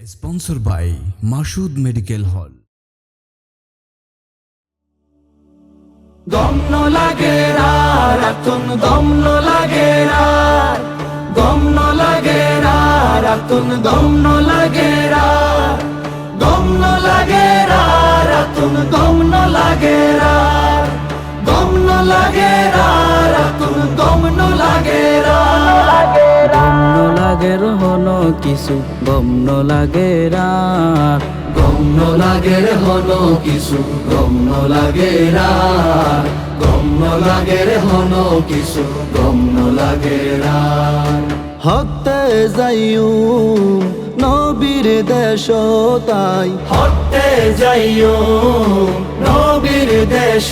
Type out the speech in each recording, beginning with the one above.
Sponsored by Mashood Medical Hall. গম্ন লাগে রাতুন গম্ন লাগে গম্ন লাগে রাতুন গম্ন লাগে গম্ন লাগে রাতুন গম্ন লাগে গম্ন লাগে রাতুন গম্ন লাগে গম্ন লাগের হলো কিছু গম্ন লাগেরা গম্ন লাগের হলো কিছু গম্ন লাগেরা গম্ন লাগের হলো কিছু গম্ন লাগেরা হতে যাইও নবীর দেশ তাই হতে যাইও নবীর দেশ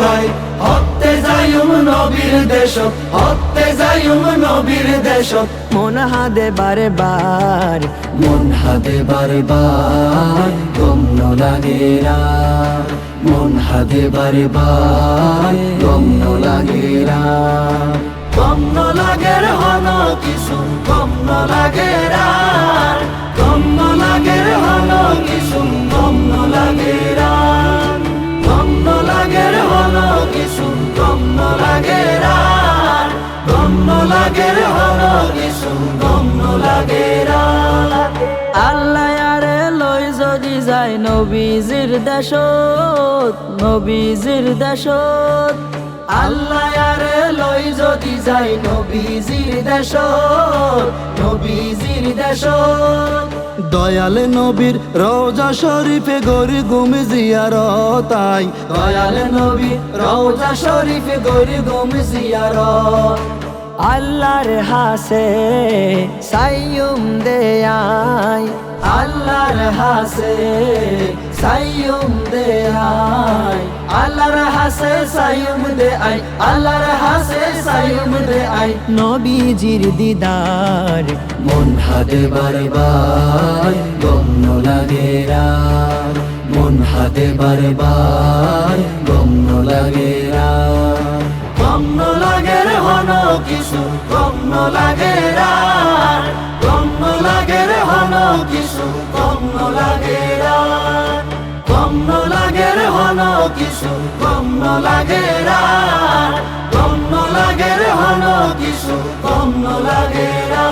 তাই হতে যাইও নবীর দেশ হতে যাইও নবীর দেশ মন হাদে বারে বার মন হাদে বারে বার গম্ন লাগেরা মন হাদে বারে বার গম্ন লাগেরা গম্ন লাগের হলো কিছু গম্ন লাগেরা গম্ন লাগের হলো কিছু গম্ন লাগেরা গম্ন লাগের হলো কিছু গম্ন লাগেরা গম্ন লাগের হলো কিছু গম্ন লাগেরা আল্লাহ আরে লই যদি যায় নবীজির দেশত নবীজির দেশত আল্লাহ আরে লই যদি যাই নবীজির দেশ নবীজির দেশ দয়াল নবীর রওজা শরীফে গরি গুমি জিয়ারতাই দয়াল নবী রওজা শরীফে গরি গুম জিয়ারত আল্লাহর হাসে সাইয়ুম দেয়াই আল্লাহর হাসে সাইয়ুম দে আই আল্লাহর হাসে সাইয়ুম দে আই আল্লাহর হাসে সাইয়ুম দে আই নবীজির দিদার মন হাদে বারে বার গম্ন লাগেরা মন হাদে বারে বার গম্ন লাগেরা গম্ন লাগের হলো কিছু গম্ন লাগেরা গম্ন লাগের হলো কিছু গম্ন লাগেরা গম্ন লাগের হলো কিছু গম্ন লাগেরা গম্ন লাগের হলো কিছু গম্ন লাগেরা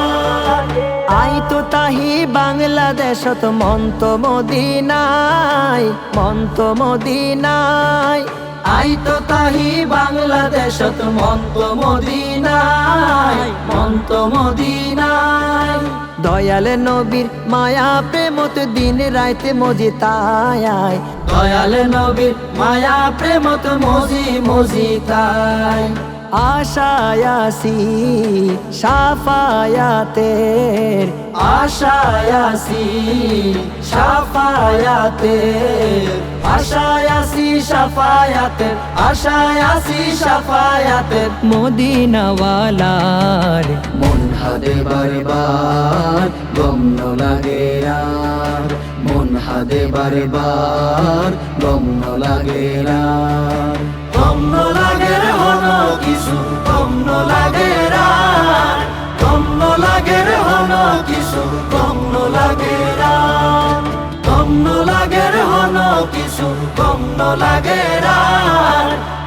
আই তো তাহি বাংলাদেশত মন্ত মদিনায় মন্ত মদিনায় আই তো তাহি বাংলাদেশত মন্ত মদিনায় মন্ত মদিনায় দয়াল নবীর মায়া প্রেমত দিন রাইতে মজিতায় দয়াল নবীর মায়া প্রেমত মজি মজিতায় আশায়াসি সাফায়াতের আশায়াসি সাফায়াতের আশায়াসি সাফায়াতের আশায়াসি সাফায়াতের মদিনাওয়ালার মন হাদে বারে বার গম্ন লাগেরা মন হাদে বারে বার গম্ন লাগেরা গম্ন লাগের হলো কিছু গম্ন লাগেরা গম্ন লাগের হলো কিছু গম্ন লাগেরা গম্ন লাগের হলো কিছু গম্ন লাগেরা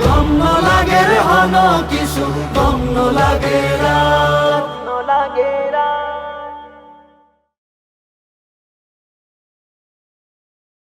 গম্ন লাগের হলো কিছু গম্ন লাগেরা